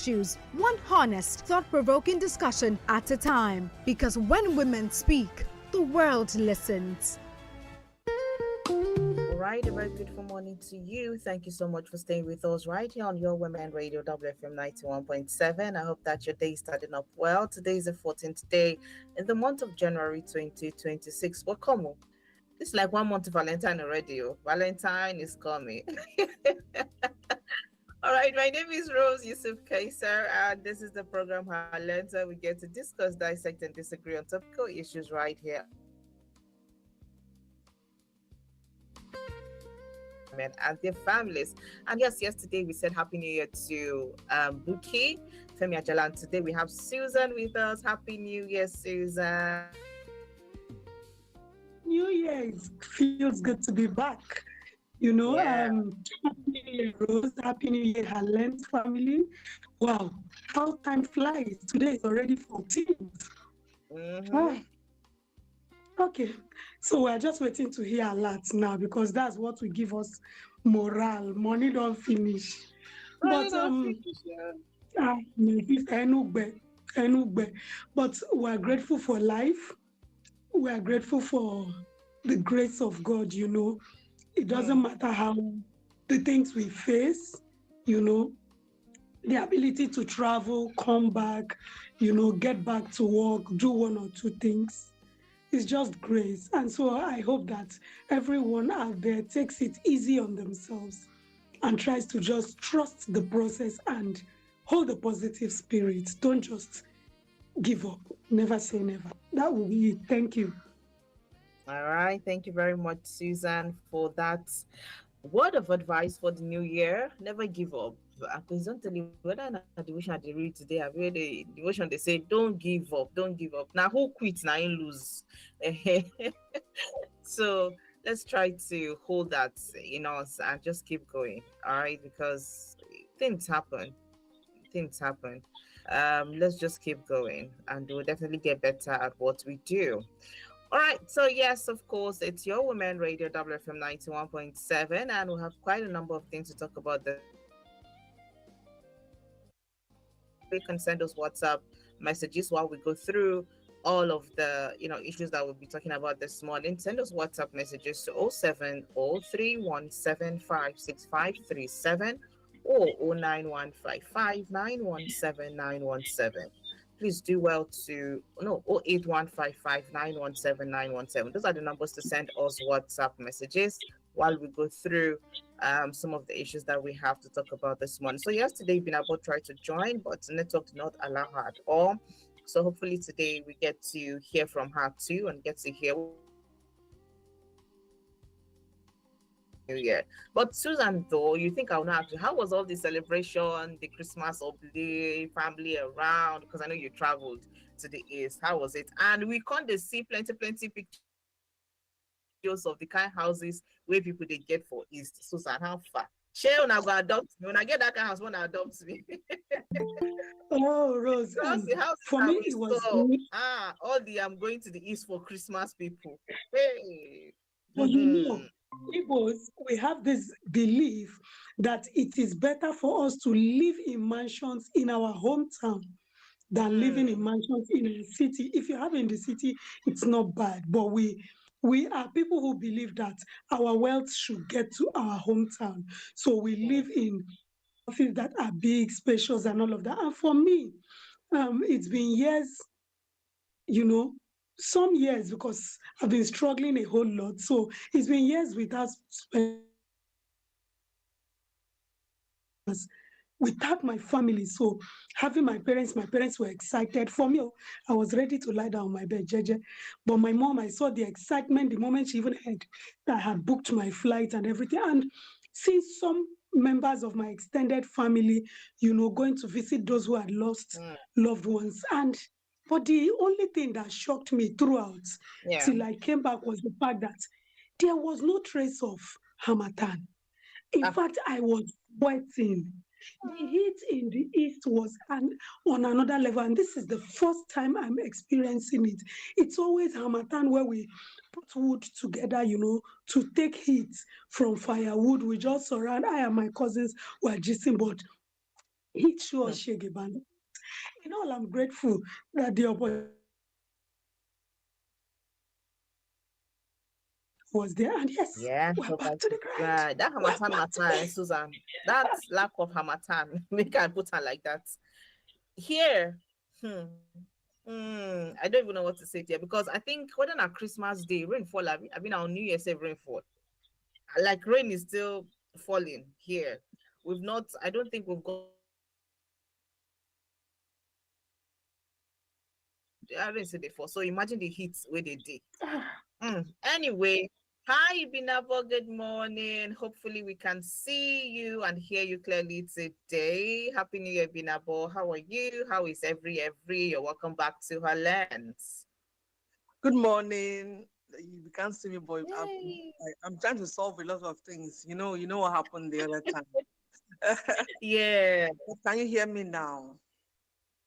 issues, one honest, thought-provoking discussion at a time. Because when women speak, the world listens. All right, a very beautiful morning to you. Thank you so much for staying with us right here on Your Women Radio WFM 91.7. I hope that your day is starting up well. Today is the 14th day in the month of January 2026. Well, come on. It's like 1 month to Valentine already. Oh. Valentine is coming. All right, my name is Rose Yusuf Kaiser, and this is the program Highlands where we get to discuss, dissect, and disagree on topical issues right here and their families. And yes, yesterday we said Happy New Year to Buki, Femi Ajala, and today we have Susan with us. Happy New Year, Susan. New Year feels good to be back. Happy New Year, Rose. Happy New Year, Halens family. Wow, how time flies. Today is already 14th. Okay, so we're just waiting to hear alerts now because that's what will give us morale. Money don't finish. But we're grateful for life. We are grateful for the grace of God, It doesn't matter how the things we face, the ability to travel, come back, get back to work, do one or two things. It's just grace. And so I hope that everyone out there takes it easy on themselves and tries to just trust the process and hold a positive spirit. Don't just give up. Never say never. That will be it. Thank you. All right. Thank you very much, Susan, for that word of advice for the new year. Never give up. Please don't tell me whether not the devotion they read today. I read the devotion, they say, don't give up, don't give up. Now, who quits now you lose? So let's try to hold that in us and just keep going. All right, because things happen. Let's just keep going and we'll definitely get better at what we do. All right, so yes, of course, it's Your Women Radio WFM 91.7, and we have quite a number of things to talk about. You can send us WhatsApp messages while we go through all of the issues that we'll be talking about this morning. Send us WhatsApp messages to 07031756537 or 09155917917. Please do well to 08155917917. Those are the numbers to send us WhatsApp messages while we go through some of the issues that we have to talk about this morning. So yesterday, Binabo tried to join, but the network did not allow her at all. So hopefully today we get to hear from her too and get to hear New Year. But Susan, though, you think I will not have to. How was all the celebration, the Christmas of the family around? Because I know you traveled to the east. How was it? And we can't see plenty pictures of the kind of houses where people they get for east. Susan, how far? Share when I go adopt me. When I get that kind of house, when I adopt me. Oh, Rose. For me, it was all the I'm going to the east for Christmas people. Hey. But Igbos, we have this belief that it is better for us to live in mansions in our hometown than living in mansions in a city. If you have in the city, it's not bad. But we are people who believe that our wealth should get to our hometown. So we live in offices that are big, spacious, and all of that. And for me, it's been years, some years because I've been struggling a whole lot. So it's been years without my family. So having my parents were excited. For me, I was ready to lie down on my bed, Jeje. But my mom, I saw the excitement the moment she even heard that I had booked my flight and everything. And see some members of my extended family, going to visit those who had lost loved ones. But the only thing that shocked me throughout till I came back was the fact that there was no trace of Hamatan. In fact, I was sweating. The heat in the east was on another level, and this is the first time I'm experiencing it. It's always Hamatan where we put wood together, to take heat from firewood. We just surround. I and my cousins were gisting, but He show Hmm. us Shegeban. In all, I'm grateful that the was there. And yes, Yeah, we're so back that's to the grind. right. That We're Hamatan back to matter, Susan. That lack of Hamatan, make I put her like that. Here, hmm, I don't even know what to say here because I think whether on Christmas Day, rainfall, I mean, on New Year's Eve rainfall, like rain is still falling here. We've not, I don't think we've gotten to the I didn't say before. So imagine the heat where they did. Anyway, hi Binabo, good morning. Hopefully we can see you and hear you clearly today. Happy New Year, Binabo. How are you? How is every? You're welcome back to her lands. Good morning. You can't see me, boy. Yay. I'm trying to solve a lot of things. You know what happened the other time. Yeah, But can you hear me now?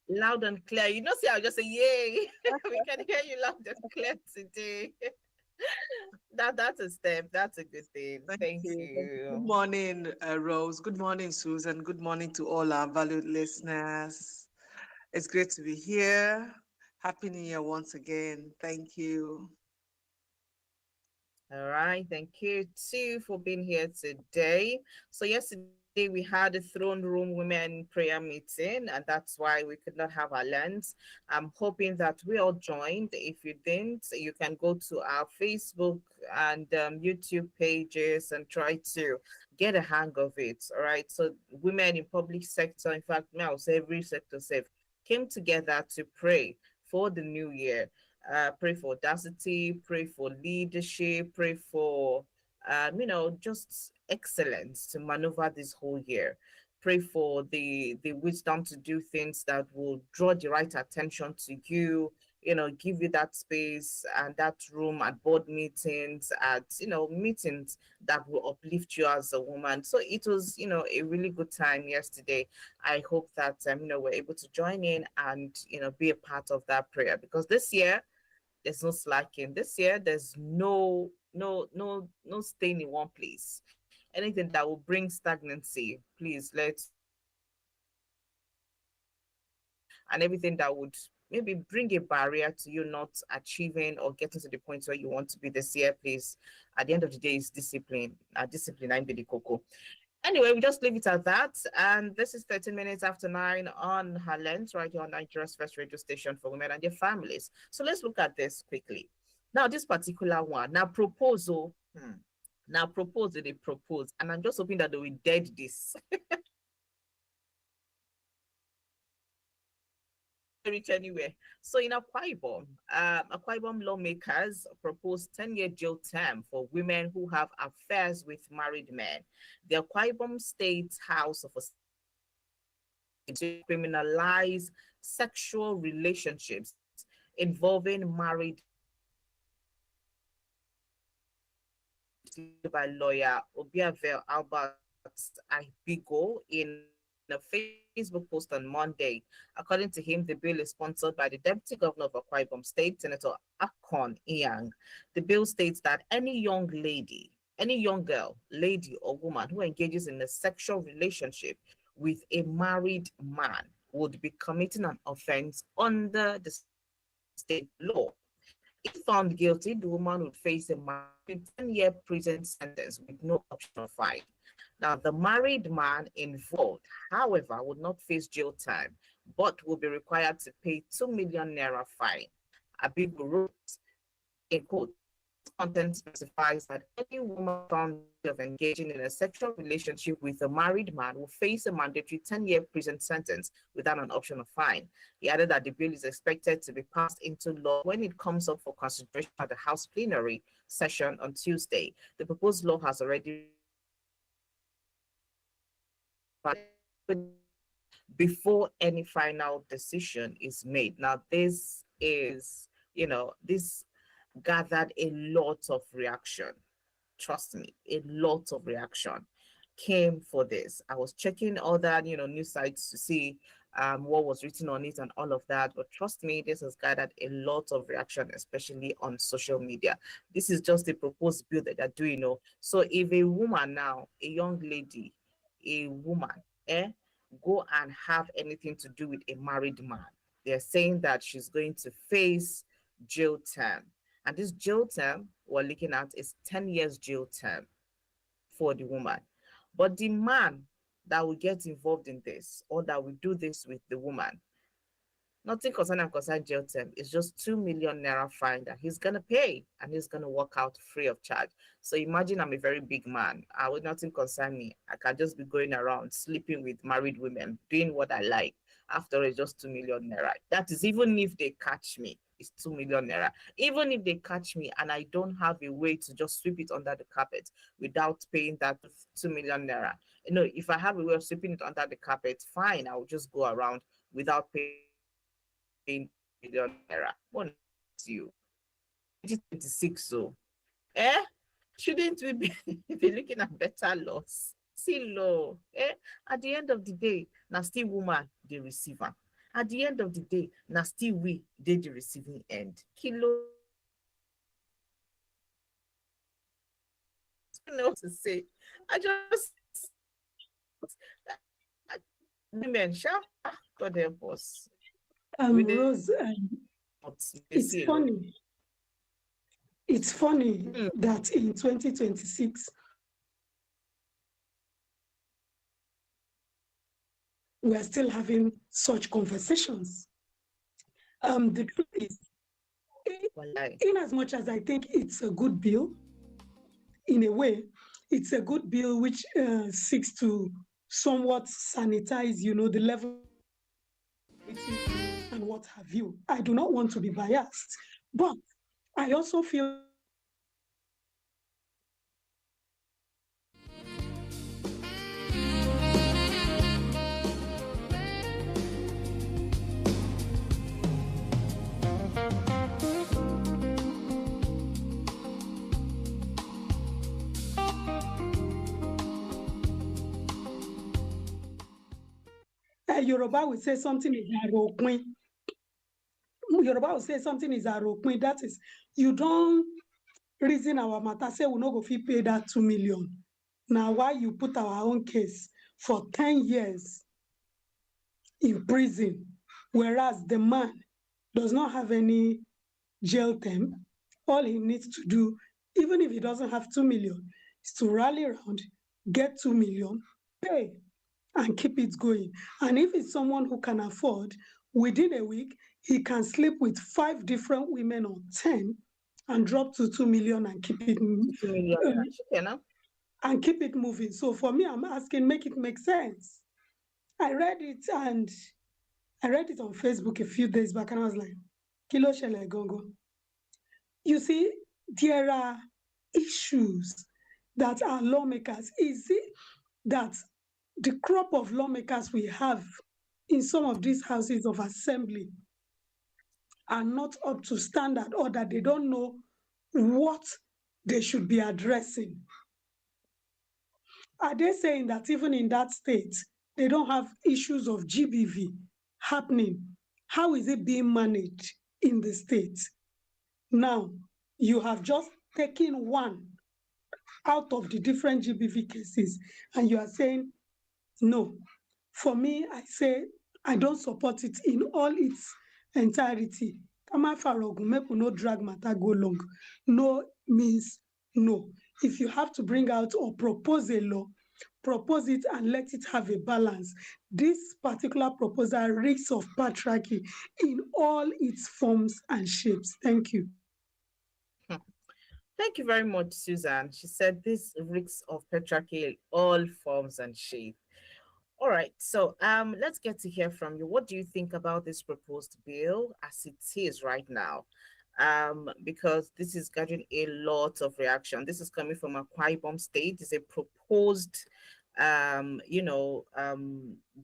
loud and clear. You know, see, I'll just say yay. We can hear you loud and clear today. That's a step. That's a good thing. Thank Thank you. Thank you. Good you. morning, Rose. Good morning, Susan. Good morning to all our valued listeners. It's great to be here. Happy New Year once again. Thank you. All right, thank you too for being here today. So yesterday we had a throne room women prayer meeting, and that's why we could not have our lens. I'm hoping that we all joined. If you didn't, you can go to our Facebook and YouTube pages and try to get a hang of it. All right. So women in public sector, in fact, now every sector safe came together to pray for the new year, pray for audacity, pray for leadership, pray for, just excellence to maneuver this whole year. Pray for the wisdom to do things that will draw the right attention to you, give you that space and that room at board meetings, at, meetings that will uplift you as a woman. So it was, a really good time yesterday. I hope that, we're able to join in and, be a part of that prayer because this year, there's no slacking. This year, there's no staying in one place. Anything that will bring stagnancy, please let's and everything that would maybe bring a barrier to you not achieving or getting to the point where you want to be this year, please. At the end of the day, is discipline. Discipline, I'm the cocoa. Anyway, we just leave it at that. And this is 13 minutes after 9 on her lens, right here on Nigeria's first radio station for women and their families. So let's look at this quickly. Now, this particular one, now proposal. Now propose, they propose. And I'm just hoping that they will dead this. Reach anywhere. So in Akwa Ibom lawmakers proposed 10-year jail term for women who have affairs with married men. The Akwa Ibom State House of Assembly to criminalize sexual relationships involving married by lawyer Obiavel Albert Ibigo in a Facebook post on Monday. According to him, the bill is sponsored by the Deputy Governor of Akwa Ibom State, Senator Akon Iyang. The bill states that any young girl, lady, or woman who engages in a sexual relationship with a married man would be committing an offense under the state law. If found guilty, the woman would face a mandatory 10-year prison sentence with no option of fine. Now, the married man involved, however, would not face jail time, but will be required to pay 2 million naira fine. Abigo wrote, in quote, this content specifies that any woman found guilty of engaging in a sexual relationship with a married man will face a mandatory 10-year prison sentence without an option of fine. He added that the bill is expected to be passed into law when it comes up for consideration at the House plenary session on Tuesday. The proposed law has already reached the before any final decision is made. Now, this gathered a lot of reaction. Trust me, a lot of reaction came for this. I was checking other, news sites to see what was written on it and all of that. But trust me, this has gathered a lot of reaction, especially on social media. This is just a proposed bill that they're doing. So if a woman now, a young lady, a woman, go and have anything to do with a married man. They're saying that she's going to face jail term. And this jail term we're looking at is 10 years jail term for the woman. But the man that will get involved in this or that will do this with the woman, nothing concern jail term. It's just 2 million naira fine that he's gonna pay and he's gonna walk out free of charge. So imagine I'm a very big man. I would nothing concern me. I can just be going around sleeping with married women, doing what I like. After it's just 2 million naira. That is even if they catch me, it's 2 million naira. Even if they catch me and I don't have a way to just sweep it under the carpet without paying that 2 million naira. You know, if I have a way of sweeping it under the carpet, fine, I will just go around without paying 2 million naira. What you? 2026, so eh? Shouldn't we be, be looking at better laws? See law, eh? At the end of the day, now still woman the receiver. At the end of the day, now still we did the receiving end. Kilo, I don't know what to say. I just women, sha, God help us. We did Rose, not it's see a lot. funny. It's funny Hmm. that in 2026, we are still having such conversations. The truth is, Wallahi. in as much as I think it's a good bill, in a way, it's a good bill which seeks to somewhat sanitize, the level and what have you. I do not want to be biased, but I also feel Yoruba will say something is arokun. Yoruba will say something is arokun. That is, you don't reason our matter, say we no go fit pay that 2 million. Now, why you put our own case for 10 years in prison, whereas the man does not have any jail term. All he needs to do, even if he doesn't have 2 million, is to rally around, get 2 million, pay, and keep it going. And if it's someone who can afford, within a week, he can sleep with 5 different women or 10 and drop to 2 million and keep it 2 million naira. You know? and keep it moving. So for me, I'm asking, make it make sense. I read it on Facebook a few days back, and I was like, Kilo shele gongo. You see, there are issues that our lawmakers, is it that the crop of lawmakers we have in some of these houses of assembly are not up to standard, or that they don't know what they should be addressing? Are they saying that even in that state, they don't have issues of GBV happening? How is it being managed in the state? Now, you have just taken one out of the different GBV cases, and you are saying, no. For me, I say I don't support it in all its entirety. Kama farogun, make we no drag matter go long. No means no. If you have to bring out or propose a law, propose it and let it have a balance. This particular proposal reeks of patriarchy in all its forms and shapes. Thank you. Thank you very much, Susan. She said this reeks of patriarchy in all forms and shapes. All right, so let's get to hear from you. What do you think about this proposed bill as it is right now? Because this is getting a lot of reaction. This is coming from Akwa Ibom State. It's a proposed,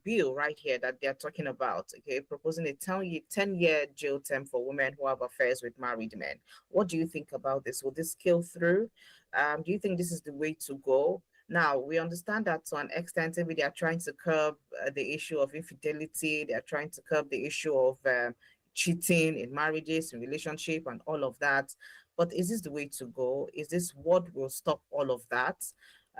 bill right here that they're talking about. Okay, proposing a 10-year jail term for women who have affairs with married men. What do you think about this? Will this scale through? Do you think this is the way to go? Now, we understand that to an extent, maybe they are trying to curb the issue of infidelity. They are trying to curb the issue of cheating in marriages, in relationship, and all of that. But is this the way to go? Is this what will stop all of that?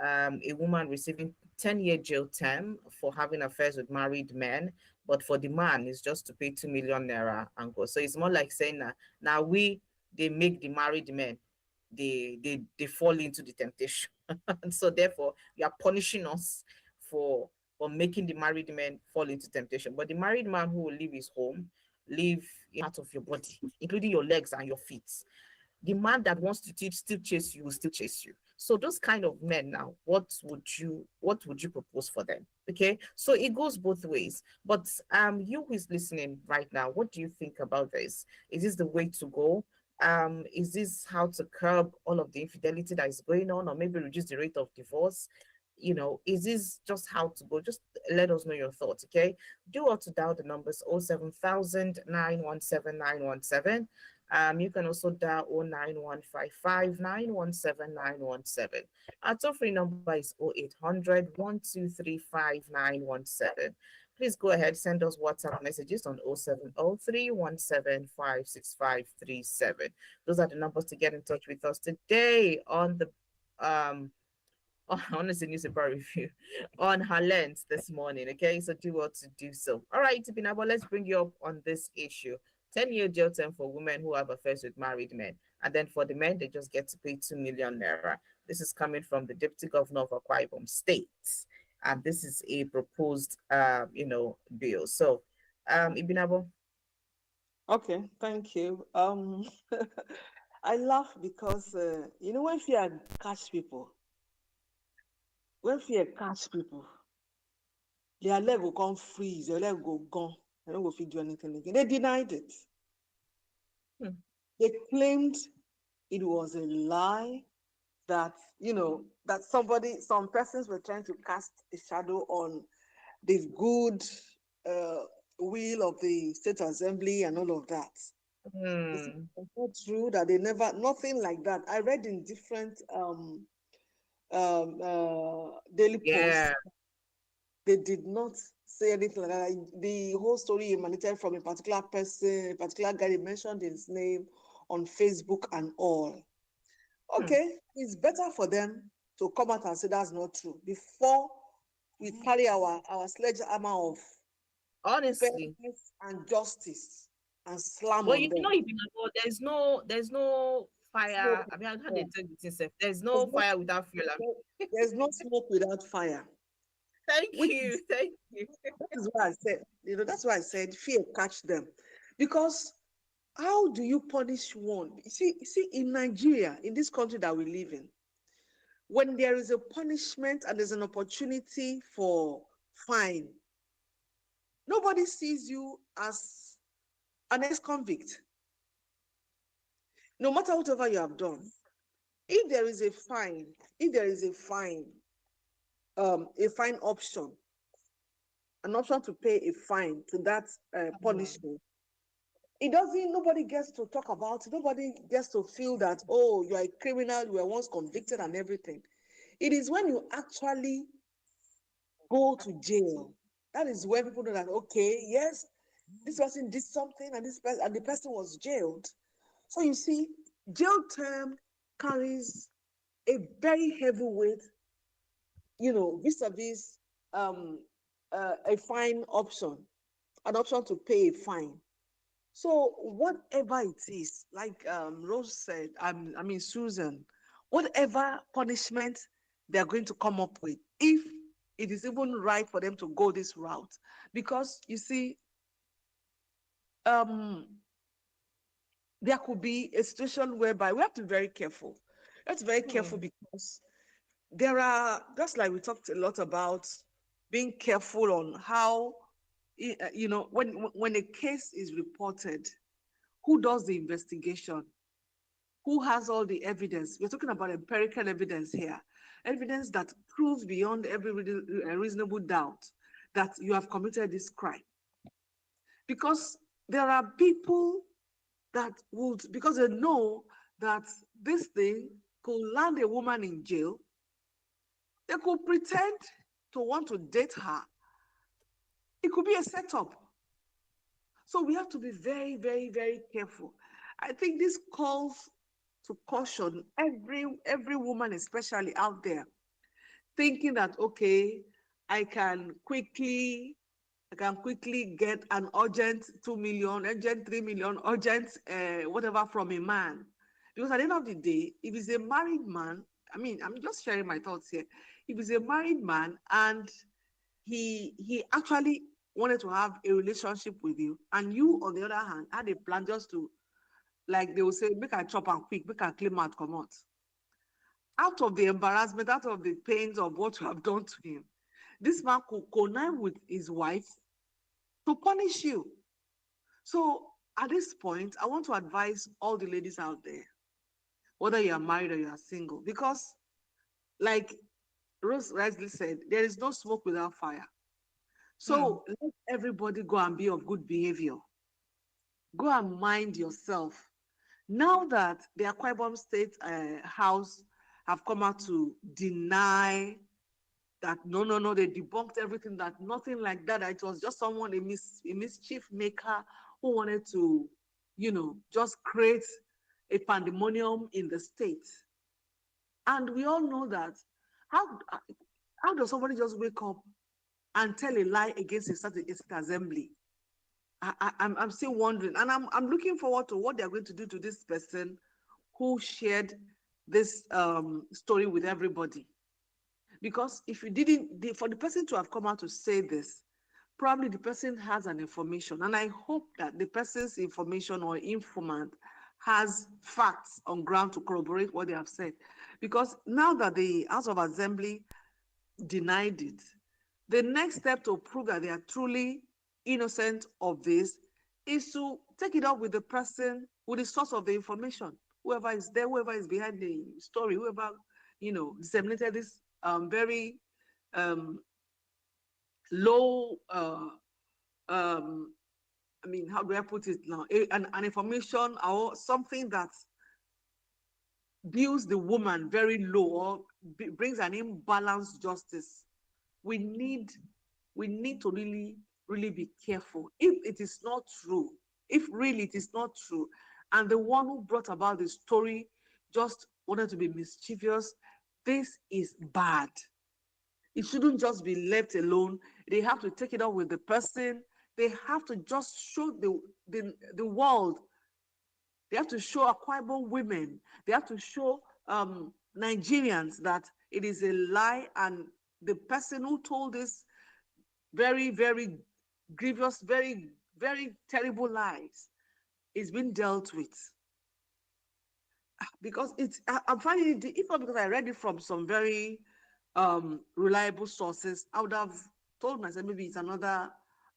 a woman receiving 10-year jail term for having affairs with married men, but for the man, it's just to pay 2 million naira and go. So it's more like saying that now they make the married men, they fall into the temptation. And so therefore, you are punishing us for for making the married men fall into temptation. But the married man who will leave his home, leave part of your body, including your legs and your feet, the man that wants to teach still chase you will still chase you. So those kind of men now, what would you propose for them? Okay, so it goes both ways. But you who is listening right now, what do you think about this? Is this the way to go? Is this how to curb all of the infidelity that is going on, or maybe reduce the rate of divorce? Is this just how to go? Just let us know your thoughts, okay? Do want to dial the numbers 07000 You can also dial 09155 Our toll free number is 0800 Please go ahead, send us WhatsApp messages on 07031756537. Those are the numbers to get in touch with us today on the um honestly newspaper review on her lens this morning. Okay, so do what to do so. All right, Tibinabo, let's bring you up on this issue. 10-year jail term for women who have affairs with married men. And then for the men, they just get to pay 2 million naira. This is coming from the Deputy Governor of Akwa Ibom State. And this is a proposed, bill. So, Ibinabo. Okay, thank you. I laugh because when fear catch people, when fear catch people, their leg will come freeze, their leg will gone. They don't go fit do anything again. They denied it. Hmm. They claimed it was a lie, that that some persons were trying to cast a shadow on the good will of the state assembly and all of that. It's Hmm. not true that nothing like that. I read in different daily posts, Yeah. they did not say anything like that. The whole story emanated from a particular person, a particular guy. They mentioned his name on Facebook and all. Hmm. Okay, it's better for them to come out and say that's not true before we carry our sledgehammer of Honestly. fairness and justice and slam But on them. Ibinabo, there's no fire. Smoke I mean, how without they fire. take the thing safe. There's There's no no, fire without fuel. there's no smoke without fire. Thank Which you. is Thank you. that is why I said, that's why I said fear catch them. Because how do you punish one? You see, in Nigeria, in this country that we live in, when there is a punishment and there's an opportunity for fine, nobody sees you as an ex-convict, no matter whatever you have done. If there is a fine, if there is a fine option, an option to pay a fine to that punishment, nobody gets to talk about it. Nobody gets to feel that, oh, you are a criminal, you were once convicted and everything. It is when you actually go to jail, that is where people know that, okay, yes, this person did something and the person was jailed. So you see, jail term carries a very heavy weight, vis-a-vis a fine option, an option to pay a fine. So whatever it is, like Rose said, I mean Susan, whatever punishment they're going to come up with, if it is even right for them to go this route, because you see, um, there could be a situation whereby we have to be very careful. We have to be very careful Hmm. because there are, just like we talked a lot about, being careful on how, when a case is reported, who does the investigation, who has all the evidence. We're talking about empirical evidence here, evidence that proves beyond every reasonable doubt that you have committed this crime. Because there are people that would, because they know that this thing could land a woman in jail, they could pretend to want to date her. It could be a setup. So we have to be very, very, very careful. I think this calls to caution every woman, especially out there. thinking that, okay, I can quickly get an urgent 2 million, urgent 3 million, urgent whatever from a man. Because at the end of the day, if he's a married man, I mean, I'm just sharing my thoughts here. If he's a married man and he actually wanted to have a relationship with you, and you, on the other hand, had a plan just to, like they will say, make a chop and quick, make a clean out, come out of the embarrassment, out of the pains of what you have done to him, this man could connive with his wife to punish you. So at this point, I want to advise all the ladies out there, whether you are married or you are single, because like Rose rightly said, there is no smoke without fire. Hmm. So let everybody go and be of good behavior. Go and mind yourself. Now that the Akwa Ibom State House have come out to deny that no, no, no, they debunked everything, that nothing like that, that it was just someone, a mischief maker who wanted to, just create a pandemonium in the state. And we all know that how how does somebody just wake up and tell a lie against a state assembly? I'm still wondering, and I'm looking forward to what they're going to do to this person who shared this story with everybody. Because if you didn't, for the person to have come out to say this, probably the person has an information, and I hope that the person's information or informant has facts on ground to corroborate what they have said. Because now that the House of Assembly denied it, the next step to prove that they are truly innocent of this is to take it up with the person, with the source of the information, whoever is there, whoever is behind the story, whoever, disseminated this very um, low, I mean, how do I put it now? An information or something that views the woman very low or brings an imbalanced justice. We need to really, really be careful. If it is not true, if really it is not true, and the one who brought about the story just wanted to be mischievous, this is bad. It shouldn't just be left alone. They have to take it up with the person. They have to just show the world. They have to show Akwa Ibom women. They have to show Nigerians that it is a lie, and the person who told this very, very grievous, very, very terrible lies is being dealt with. Because I'm finding it, if not because I read it from some very reliable sources, I would have told myself maybe it's another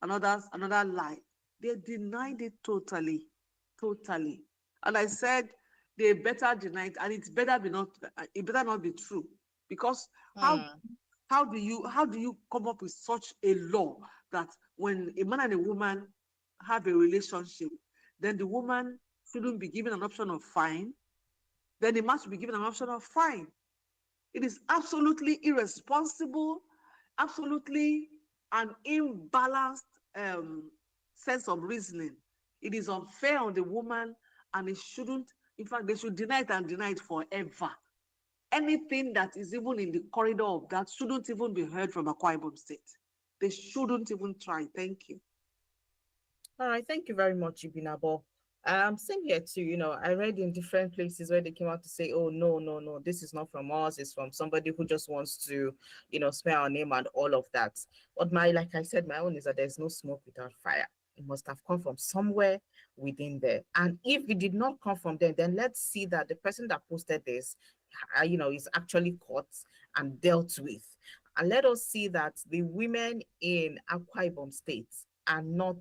lie. They denied it totally, totally. And I said they better deny it, and it better not be true. Because how Hmm. how do you come up with such a law that when a man and a woman have a relationship, then the woman shouldn't be given an option of fine, then the man should be given an option of fine? It is absolutely irresponsible, absolutely an imbalanced sense of reasoning. It is unfair on the woman, and it shouldn't. In fact, they should deny it and deny it forever. Anything that is even in the corridor of that shouldn't even be heard from Akwa Ibom State. They shouldn't even try. Thank you. All right, thank you very much, Ibinabo. Same here too. I read in different places where they came out to say, "Oh no, no, no, this is not from us. It's from somebody who just wants to, smear our name and all of that." But like I said, my own is that there's no smoke without fire. It must have come from somewhere within there. And if it did not come from them, then let's see that the person that posted this, is actually caught and dealt with. And let us see that the women in Akwa Ibom State are not,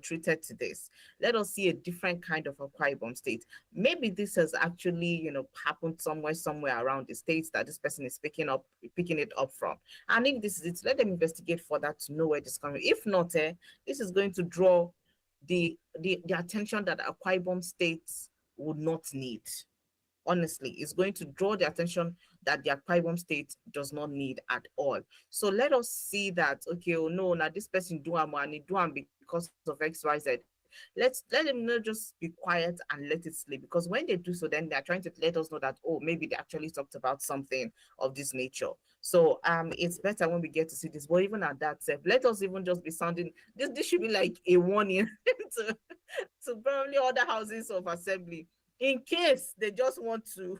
treated to this. Let us see a different kind of Akwa Ibom State. Maybe this has actually, happened somewhere around the states that this person is picking it up from. And if this is it, let them investigate further to know where this is coming. If not, this is going to draw the attention that Akwa Ibom State would not need. Honestly, it's going to draw the attention that the Akwa Ibom State does not need at all. So let us see that, okay, oh no, now this person do am and he do am because of XYZ. Let them not just be quiet and let it sleep, because when they do so, then they're trying to let us know that, oh, maybe they actually talked about something of this nature. So it's better when we get to see this. But even at that, let us even just be sounding this should be like a warning to probably other houses of assembly, in case they just want to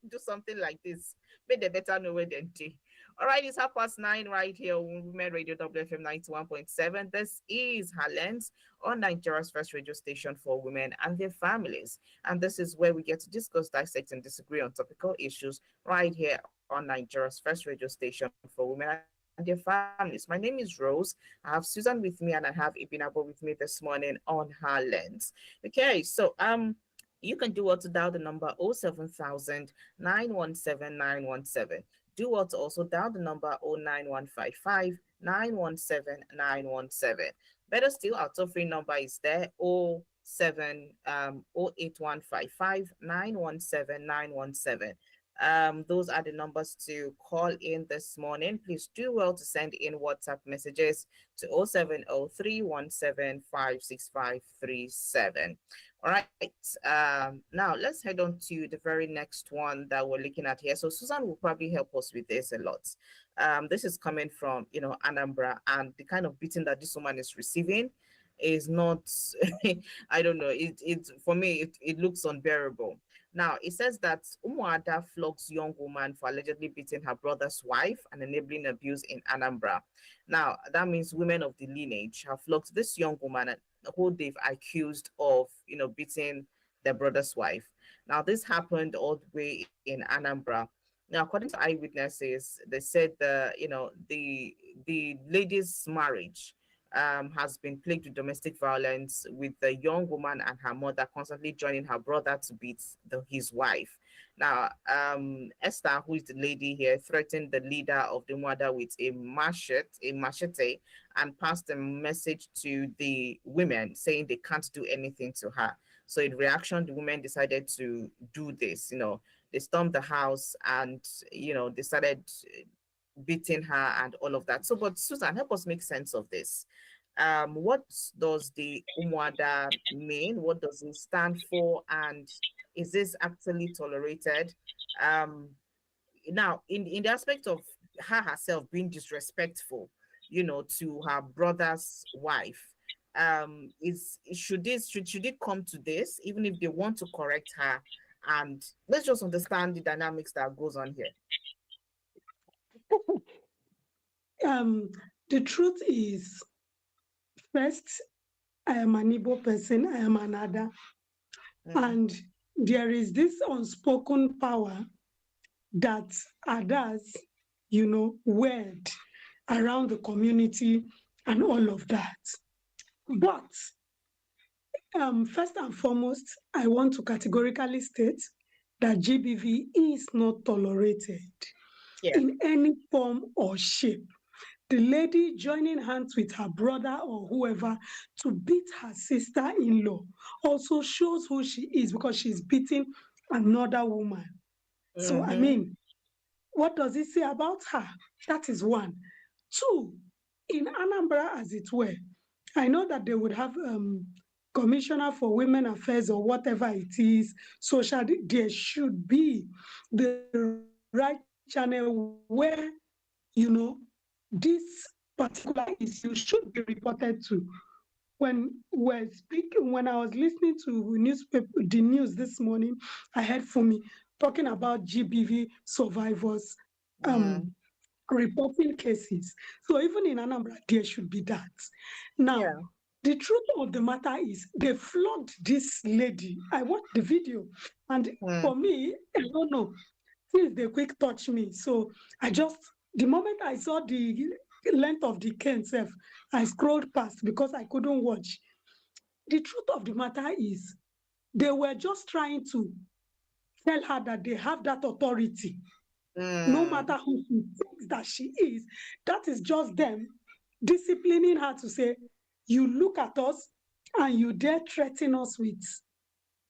do something like this. But they better know where they're. All right, it's 9:30 right here on Women Radio WFM 91.7. This is Halens on Nigeria's first radio station for women and their families. And this is where we get to discuss, dissect, and disagree on topical issues right here on Nigeria's first radio station for women and their families. My name is Rose. I have Susan with me and I have Ibinabo with me this morning on her lens. Okay, so you can do what to dial the number 07000 Do what to also dial the number 09155 Better still, our toll free number is there, 08155 Those are the numbers to call in this morning. Please do well to send in WhatsApp messages to 07031756537. All right. Now let's head on to the very next one that we're looking at here. So Susan will probably help us with this a lot. This is coming from, Anambra, and the kind of beating that this woman is receiving is not, I don't know, it for me, it looks unbearable. Now, it says that Umuada flogs young woman for allegedly beating her brother's wife and enabling abuse in Anambra. Now, that means women of the lineage have flogged this young woman who they've accused of, beating their brother's wife. Now, this happened all the way in Anambra. Now, according to eyewitnesses, they said the lady's marriage has been plagued with domestic violence, with the young woman and her mother constantly joining her brother to beat his wife. Now, Esther, who is the lady here, threatened the leader of the mother with a machete, and passed a message to the women saying they can't do anything to her. So in reaction, the women decided to do this. They stormed the house and, they started beating her and all of that. So, but Susan, help us make sense of this. What does the Umwada mean? What does it stand for? And is this actually tolerated? Now, in the aspect of her herself being disrespectful, to her brother's wife, should it come to this, even if they want to correct her? And let's just understand the dynamics that goes on here. The truth is, first, I am an Igbo person, I am an Ada, and there is this unspoken power that Adas, word around the community and all of that. But first and foremost, I want to categorically state that GBV is not tolerated in any form or shape. The lady joining hands with her brother or whoever to beat her sister-in-law also shows who she is, because she's beating another woman. So, I mean, what does it say about her? That is one. Two, in Anambra, as it were, I know that they would have Commissioner for Women Affairs or whatever it is, there should be the right channel where, this particular issue should be reported to. When I was listening to the news this morning, I heard Fumi talking about GBV survivors reporting cases. So even in Anambra, there should be that. Now, the truth of the matter is they flogged this lady. I watched the video, and for me, I don't know, since they quick touch me. So the moment I saw the length of the cane self, I scrolled past because I couldn't watch. The truth of the matter is they were just trying to tell her that they have that authority. No matter who she thinks that she is, that is just them disciplining her to say, you look at us and you dare threaten us with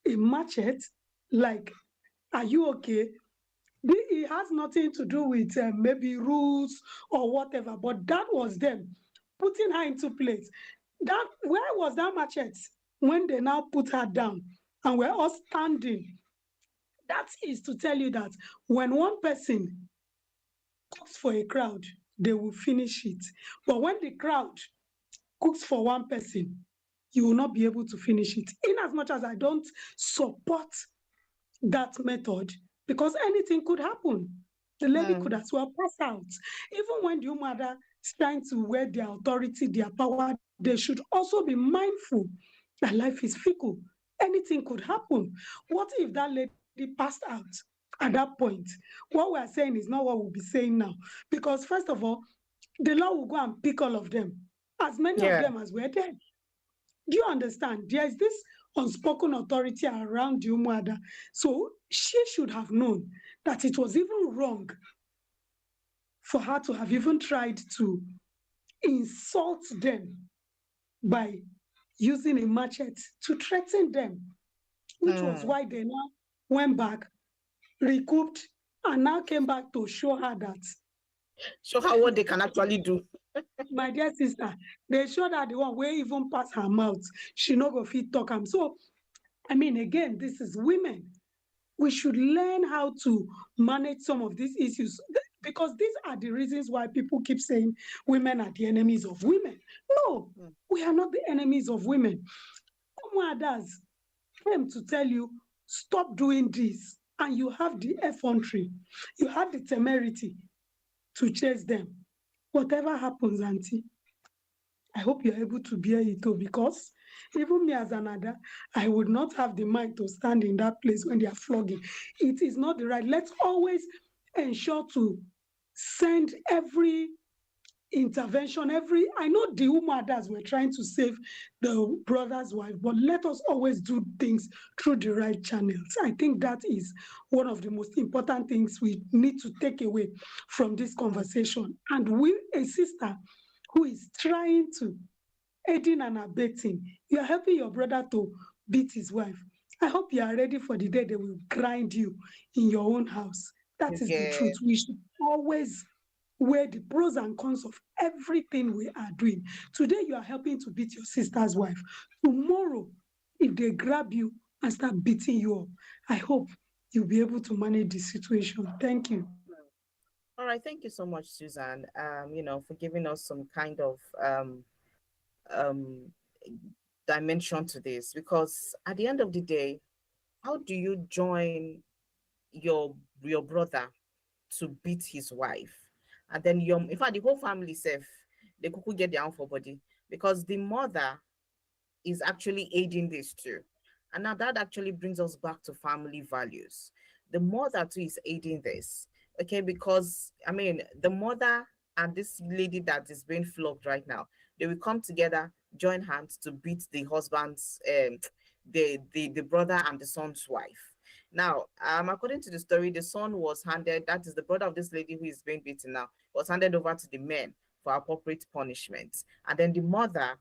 a machete, like, are you okay? It has nothing to do with maybe rules or whatever, but that was them putting her into place. Where was that machete? when they now put her down and we're all standing, that is to tell you that when one person cooks for a crowd, they will finish it. But when the crowd cooks for one person, you will not be able to finish it. In as much as I don't support that method, because anything could happen. The lady could as well pass out. Even when the mother is trying to wear their authority, their power, they should also be mindful that life is fickle. Anything could happen. What if that lady passed out at that point? What we are saying is not what we'll be saying now. Because first of all, the law will go and pick all of them, as many of Yeah. them as were dead. Do you understand? There is this unspoken authority around the mother. So she should have known that it was even wrong for her to have even tried to insult them by using a machete to threaten them, which was why they now went back, recouped, and now came back to show her that, Show her what they can actually do. my dear sister, they showed her the one where even pass her mouth, she no go fit talk am. So, I mean, again, this is women. We should learn how to manage some of these issues, because these are the reasons why people keep saying women are the enemies of women. No, we are not the enemies of women. Someone others came to tell you, stop doing this, and you have the effrontery, you have the temerity to chase them. Whatever happens, auntie, I hope you're able to bear it too, because even me as another, I would not have the mind to stand in that place when they are flogging. It is not the right. Let's always ensure to send every intervention, I know the mothers were trying to save the brother's wife, but let us always do things through the right channels. I think that is one of the most important things we need to take away from this conversation. And we, a sister who is trying to aiding and abetting, you are helping your brother to beat his wife. I hope you are ready for the day they will grind you in your own house. That is the truth. We should always weigh the pros and cons of everything we are doing. Today, you are helping to beat your sister's wife. Tomorrow, if they grab you and start beating you up, I hope you'll be able to manage the situation. Thank you. All right, thank you so much, Susan. For giving us some kind of um dimension to this, because at the end of the day, how do you join your brother to beat his wife, and then in fact the whole family safe, they could get their own for body, because the mother is actually aiding this too. And now that actually brings us back to family values. The mother too is aiding this, okay? Because I mean, the mother and this lady that is being flogged right now, they will come together, join hands to beat the husband's, the brother and the son's wife. Now, according to the story, the son was handed, that is the brother of this lady who is being beaten now, was handed over to the men for appropriate punishment. And then the mother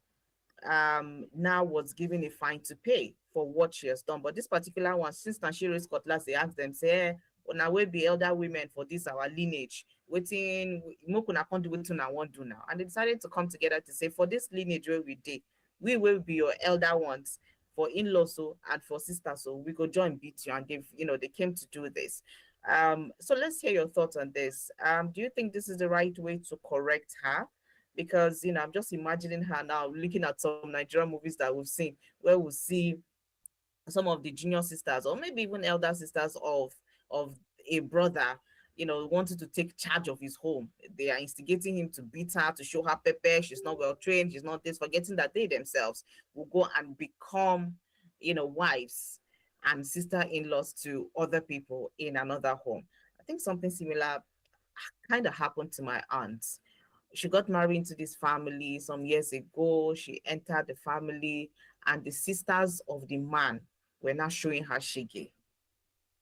now was given a fine to pay for what she has done. But this particular one, since Nashiro Cutlass, they asked them, say, now we be elder women for this our lineage, waiting, mokuna can't do what I want do now. And they decided to come together to say, for this lineage where we did, we will be your elder ones for in-laws so and for sisters, so we go join beat you. And they came to do this. So let's hear your thoughts on this. Do you think this is the right way to correct her? Because I'm just imagining her now looking at some Nigerian movies that we've seen, where we'll see some of the junior sisters or maybe even elder sisters of a brother, wanted to take charge of his home. They are instigating him to beat her, to show her pepper. She's not well trained, she's not this, forgetting that they themselves will go and become, wives and sister-in-laws to other people in another home. I think something similar kind of happened to my aunt. She got married into this family some years ago. She entered the family, and the sisters of the man were not showing her shege,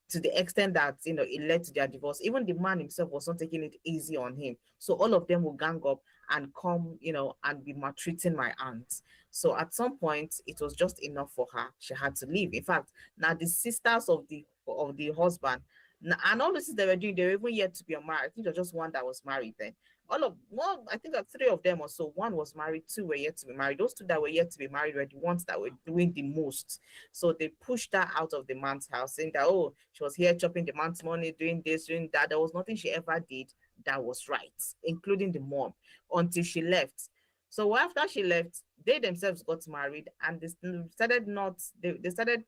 to the extent that it led to their divorce. Even the man himself was not taking it easy on him. So all of them will gang up and come, and be maltreating my aunt. So at some point, it was just enough for her. She had to leave. In fact, now the sisters of the husband, and all the things they were doing, they were even yet to be married. I think there was just one that was married then. all of well, I think three of them or so. One was married, two were yet to be married. Those two that were yet to be married were the ones that were doing the most. So they pushed her out of the man's house, saying that, oh, she was here chopping the man's money, doing this, doing that. There was nothing she ever did that was right, including the mom, until she left. So after she left, they themselves got married, and they started not they started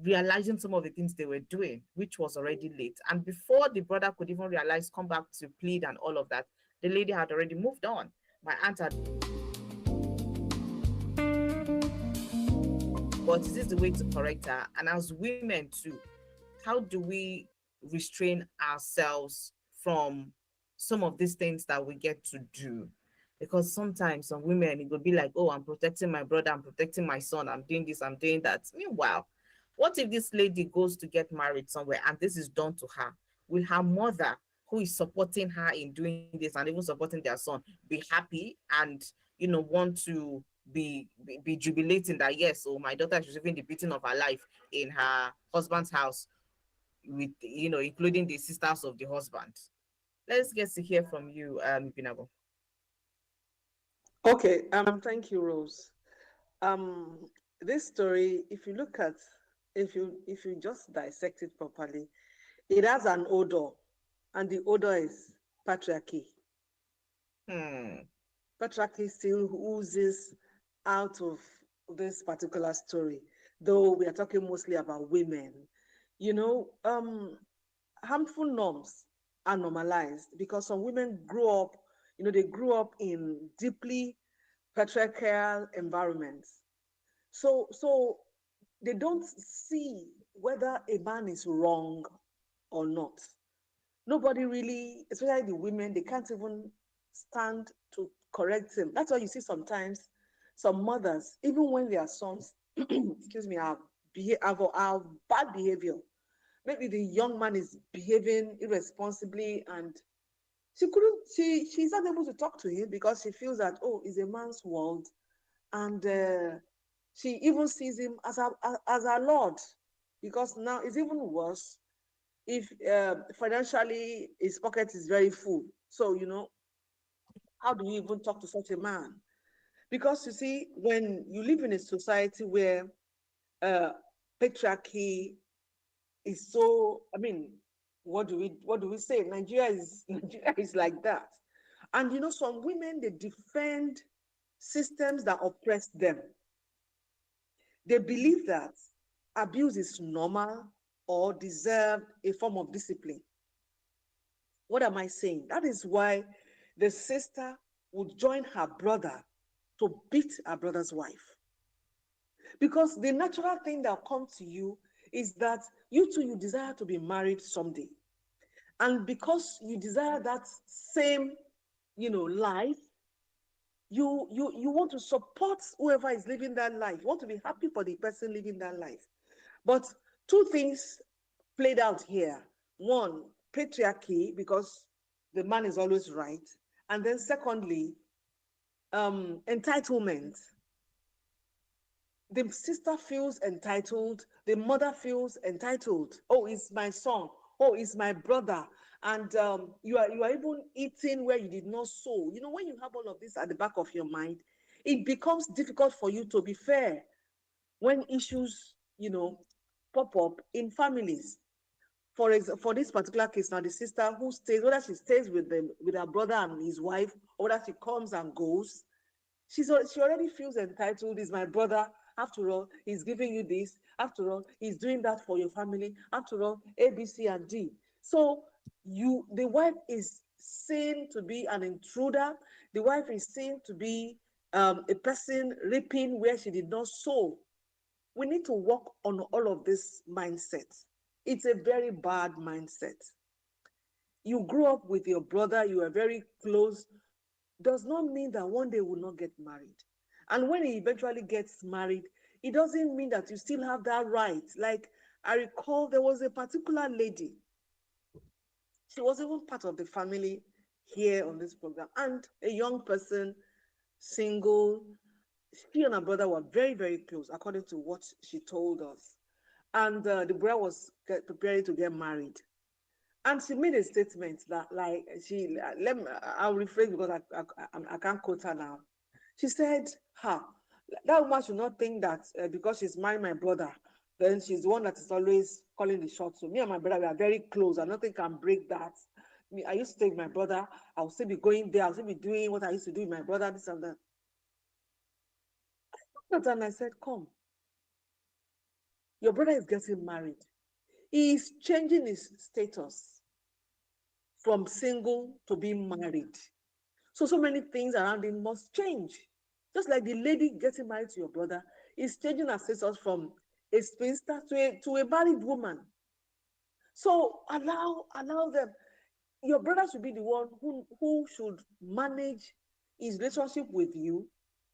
realizing some of the things they were doing, which was already late. And before the brother could even realize, come back to plead and all of that, the lady had already moved on. My aunt had, but is this the way to correct her? And as women too, how do we restrain ourselves from some of these things that we get to do? Because sometimes some women, it will be like, oh, I'm protecting my brother, I'm protecting my son, I'm doing this, I'm doing that. Meanwhile, what if this lady goes to get married somewhere and this is done to her? Will her mother, who is supporting her in doing this and even supporting their son, be happy and, want to be jubilating that, yes, oh, my daughter is receiving the beating of her life in her husband's house, with, including the sisters of the husband? Let's get to hear from you, Binabo. Okay, thank you, Rose. Um, this story, if you look at, if you just dissect it properly, it has an odor, and the odor is patriarchy. Hmm. Patriarchy still oozes out of this particular story, though we are talking mostly about women. You know, harmful norms are normalized because some women grow up, they grew up in deeply patriarchal environments. So they don't see whether a man is wrong or not. Nobody really, especially the women, they can't even stand to correct him. That's why you see sometimes some mothers, even when their sons, excuse me, have bad behavior. Maybe the young man is behaving irresponsibly and she's not able to talk to him because she feels that, oh, it's a man's world. And she even sees him as a lord, because now it's even worse if financially his pocket is very full. So, how do you even talk to such a man? Because you see, when you live in a society where uh, patriarchy is so, I mean, what do we say? Nigeria is like that. And some women, they defend systems that oppress them. They believe that abuse is normal or deserve a form of discipline. What am I saying? That is why the sister would join her brother to beat her brother's wife. Because the natural thing that comes to you is that you too, you desire to be married someday. And because you desire that same, life, you want to support whoever is living that life. You want to be happy for the person living that life. But two things played out here. One, patriarchy, because the man is always right. And then secondly, entitlement. The sister feels entitled, the mother feels entitled. Oh, it's my son. Oh, it's my brother. And you are even eating where you did not sow. When you have all of this at the back of your mind, it becomes difficult for you to be fair when issues, pop up in families. For this particular case now, the sister who stays, whether she stays with her brother and his wife, or whether she comes and goes, she already feels entitled. Is my brother. After all, he's giving you this. After all, he's doing that for your family. After all, A, B, C, and D. So the wife is seen to be an intruder. The wife is seen to be a person reaping where she did not sow. We need to work on all of this mindset. It's a very bad mindset. You grew up with your brother, you are very close, does not mean that one day will not get married. And when he eventually gets married, it doesn't mean that you still have that right. Like, I recall there was a particular lady, she was even part of the family here on this program, and a young person, single. She and her brother were very, very close, according to what she told us. And the brother was preparing to get married. And she made a statement that, like, let me, I'll rephrase because I can't quote her now. She said, "Ha, that woman should not think that because she's married my brother, then she's the one that is always calling the shots. So me and my brother, we are very close, and nothing can break that. Me, I used to take my brother. I'll still be going there. I'll still be doing what I used to do with my brother. This and that." And I said, "Come, your brother is getting married. He is changing his status from single to being married. So many things around him must change. Just like the lady getting married to your brother is changing her status from a spinster to a married woman. So allow them. Your brother should be the one who should manage his relationship with you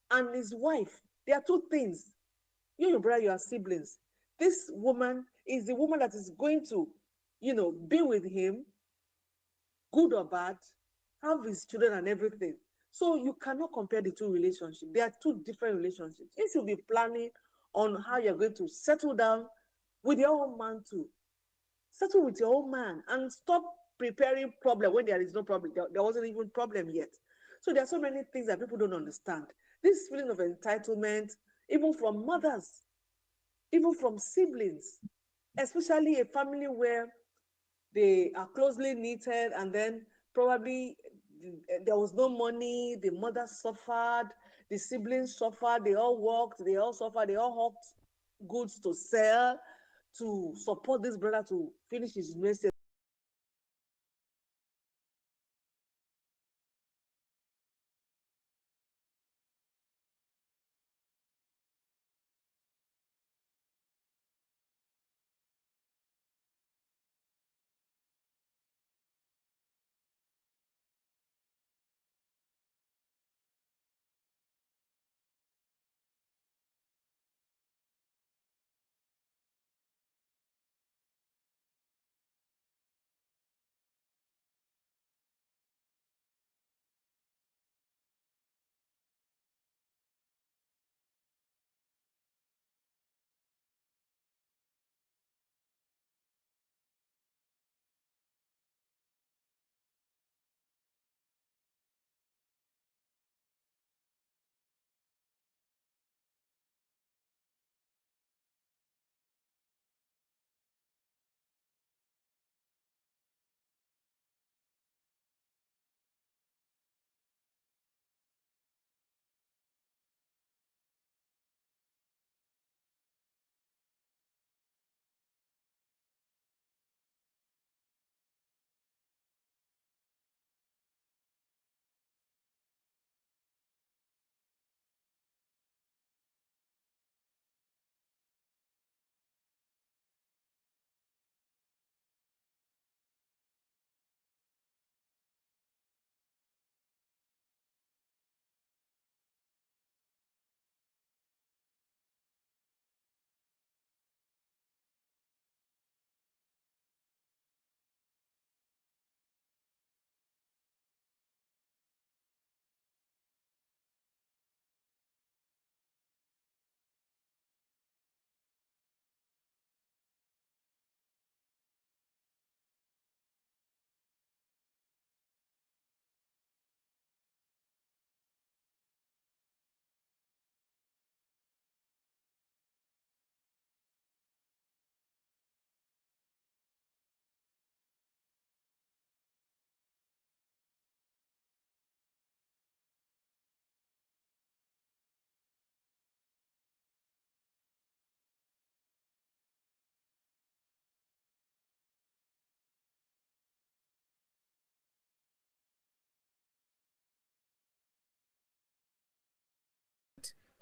and his wife. There are two things. You and your brother, you are siblings. This woman is the woman that is going to, be with him, good or bad, have his children and everything. So you cannot compare the two relationships. They are two different relationships. You should be planning on how you're going to settle down with your own man too. Settle with your own man and stop preparing problem when there is no problem. There wasn't even problem yet. So there are so many things that people don't understand. This feeling of entitlement, even from mothers, even from siblings, especially a family where they are closely knitted and then probably there was no money, the mother suffered, the siblings suffered, they all worked, they all suffered, they all hawked goods to sell to support this brother to finish his university.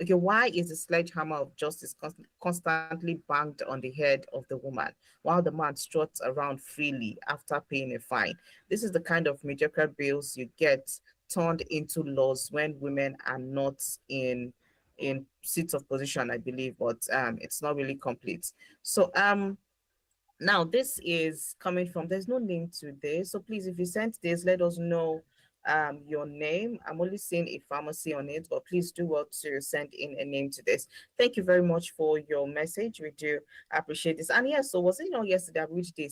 Okay, why is the sledgehammer of justice constantly banged on the head of the woman while the man struts around freely after paying a fine? This is the kind of mediocre bills you get turned into laws when women are not in seats of position, I believe, but it's not really complete. So now this is coming from, there's no name to this, so please, if you sent this, let us know your name. I'm only seeing a pharmacy on it, but please do well to send in a name to this. Thank you very much for your message. We do appreciate this. And yes, so was it not yesterday, which day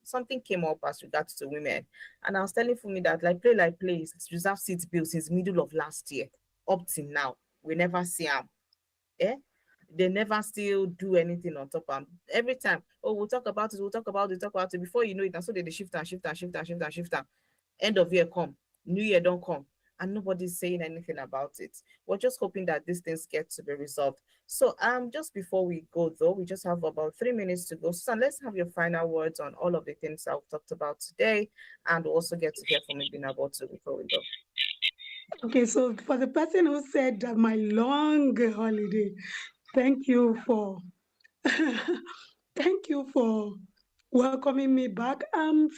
something came up as regards to women, and I was telling Fumi that like play is reserve seat bill since middle of last year up till now. We never see them. Eh? They never still do anything on top. And every time, oh, we'll talk about it, we'll talk about it, talk about it. Before you know it, and so they shift and shift and shift and shift and shift. And end of year come, new year don't come, and nobody's saying anything about it. We're just hoping that these things get to be resolved. So just before we go though, we just have about 3 minutes to go. Susan, let's have your final words on all of the things I've talked about today, and we'll also get to hear from Ibinabo too before we go. Okay, so for the person who said that my long holiday, thank you for thank you for welcoming me back.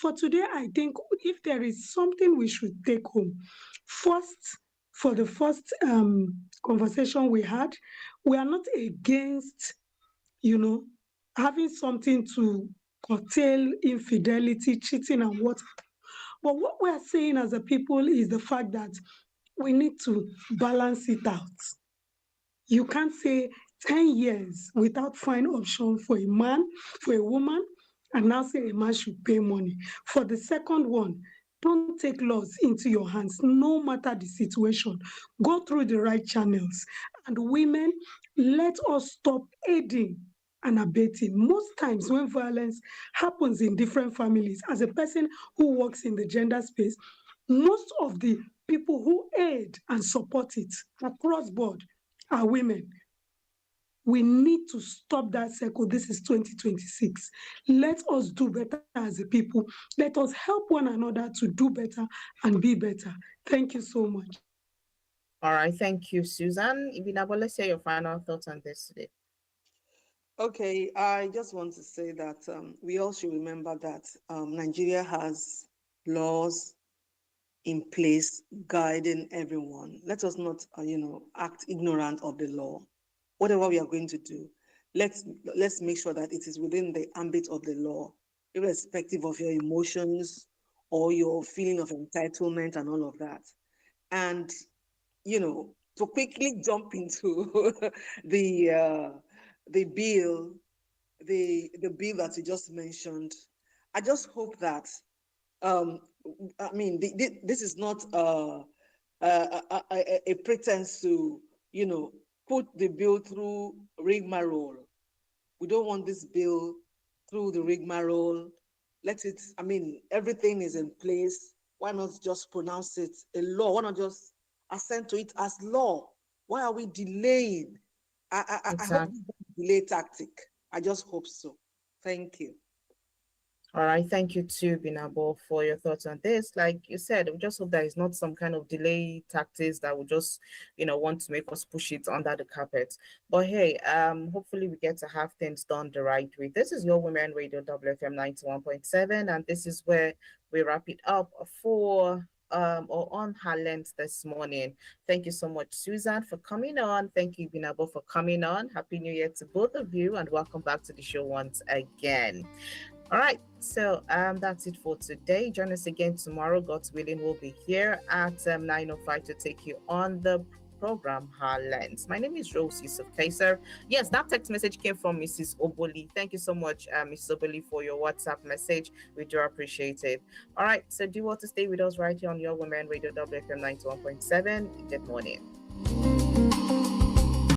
For today, I think if there is something we should take home, first, for the first conversation we had, we are not against, you know, having something to curtail infidelity, cheating, and what. But what we're saying as a people is the fact that we need to balance it out. You can't say 10 years without fine option for a man, for a woman, and now say a man should pay money. For the second one, don't take laws into your hands, no matter the situation. Go through the right channels. And women, let us stop aiding and abetting. Most times when violence happens in different families, as a person who works in the gender space, most of the people who aid and support it across board are women. We need to stop that cycle. This is 2026. Let us do better as a people. Let us help one another to do better and be better. Thank you so much. All right, thank you, Susan. Ibinabo, let's hear your final thoughts on this today. Okay, I just want to say that we all should remember that Nigeria has laws in place guiding everyone. Let us not, act ignorant of the law. Whatever we are going to do, let's make sure that it is within the ambit of the law, irrespective of your emotions or your feeling of entitlement and all of that. And to quickly jump into the bill, the bill that you just mentioned, I just hope that this is not a pretense to, put the bill through rigmarole. We don't want this bill through the rigmarole. Everything is in place. Why not just pronounce it a law? Why not just assent to it as law? Why are we delaying? I hope it's a delay tactic. I just hope so. Thank you. All right, thank you too, Binabo, for your thoughts on this. Like you said, we just hope that it's not some kind of delay tactics that will just, want to make us push it under the carpet. But hey, hopefully we get to have things done the right way. This is your Women Radio WFM 91.7, and this is where we wrap it up for or on her lens this morning. Thank you so much, Susan, for coming on. Thank you, Binabo, for coming on. Happy New Year to both of you, and welcome back to the show once again. All right, so that's it for today. Join us again tomorrow. God's willing, we'll be here at 9:05 to take you on the program Her Lens. My name is Rose Yusuf Kaiser. Yes, that text message came from Mrs. Oboli. Thank you so much, Mrs. Oboli, for your WhatsApp message. We do appreciate it. All right, so do you want to stay with us right here on your Women Radio WFM 91.7? Good morning.